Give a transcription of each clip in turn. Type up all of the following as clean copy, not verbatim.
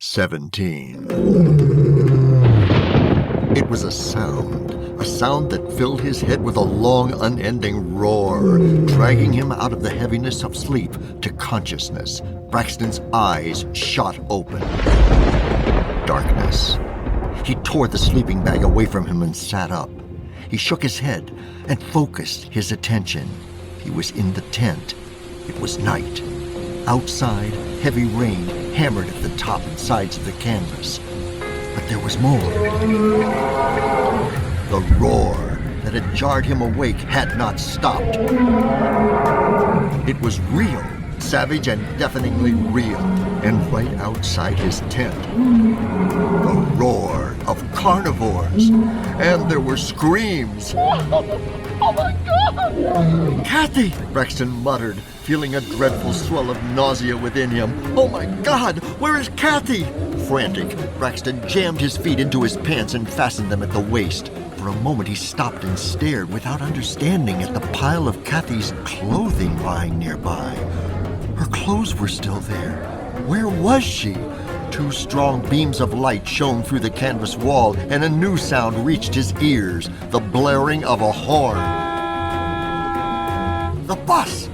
17. It was a sound that filled his head with a long, unending roar, dragging him out of the heaviness of sleep to consciousness. Braxton's eyes shot open. Darkness. He tore the sleeping bag away from him and sat up. He shook his head and focused his attention. He was in the tent. It was night. Outside, heavy rain hammered at the top and sides of the canvas. But there was more. The roar that had jarred him awake had not stopped. It was real, savage and deafeningly real, and right outside his tent. The roar of carnivores, and there were screams. Oh my God! "Kathy!" Braxton muttered, feeling a dreadful swell of nausea within him. "Oh my God! Where is Kathy?" Frantic, Braxton jammed his feet into his pants and fastened them at the waist. For a moment he stopped and stared without understanding at the pile of Kathy's clothing lying nearby. Her clothes were still there. Where was she? Two strong beams of light shone through the canvas wall, and a new sound reached his ears, the blaring of a horn. "The bus!"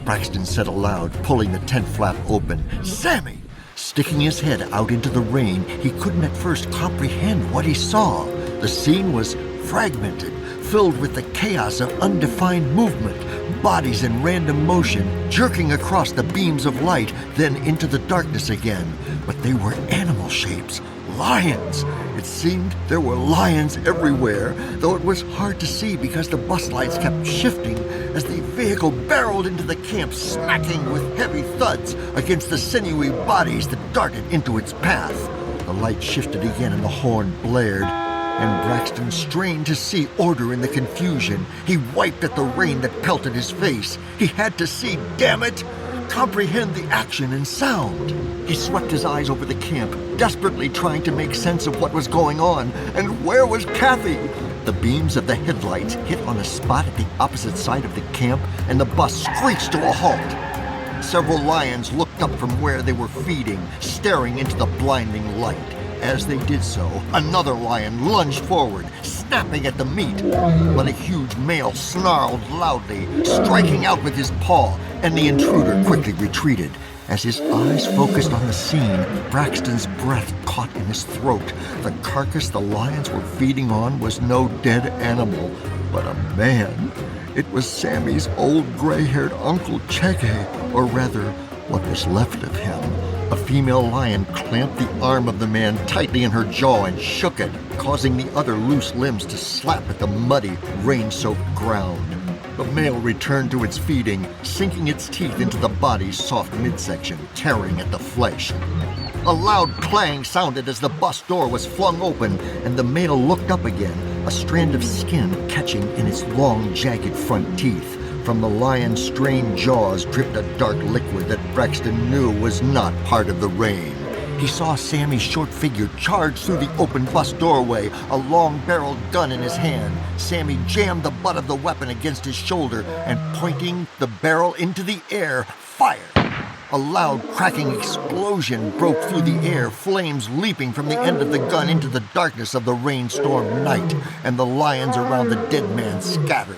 Braxton said aloud, pulling the tent flap open. "Sammy!" Sticking his head out into the rain, he couldn't at first comprehend what he saw. The scene was fragmented, filled with the chaos of undefined movement, bodies in random motion, jerking across the beams of light, then into the darkness again. But they were animal shapes, lions. It seemed there were lions everywhere, though it was hard to see because the bus lights kept shifting as the vehicle barreled into the camp, smacking with heavy thuds against the sinewy bodies that darted into its path. The light shifted again and the horn blared, and Braxton strained to see order in the confusion. He wiped at the rain that pelted his face. He had to see, damn it! Comprehend the action and sound. He swept his eyes over the camp, desperately trying to make sense of what was going on. And where was Kathy? The beams of the headlights hit on a spot at the opposite side of the camp, and the bus screeched to a halt. Several lions looked up from where they were feeding, staring into the blinding light. As they did so, another lion lunged forward, snapping at the meat. But a huge male snarled loudly, striking out with his paw, and the intruder quickly retreated. As his eyes focused on the scene, Braxton's breath caught in his throat. The carcass the lions were feeding on was no dead animal, but a man. It was Sammy's old gray-haired Uncle Chege, or rather, what was left of him. A female lion clamped the arm of the man tightly in her jaw and shook it, causing the other loose limbs to slap at the muddy, rain-soaked ground. The male returned to its feeding, sinking its teeth into the body's soft midsection, tearing at the flesh. A loud clang sounded as the bus door was flung open, and the male looked up again, a strand of skin catching in its long, jagged front teeth. From the lion's strained jaws dripped a dark liquid that Braxton knew was not part of the rain. He saw Sammy's short figure charge through the open bus doorway, a long-barreled gun in his hand. Sammy jammed the butt of the weapon against his shoulder and, pointing the barrel into the air, fired. A loud, cracking explosion broke through the air, flames leaping from the end of the gun into the darkness of the rainstorm night, and the lions around the dead man scattered.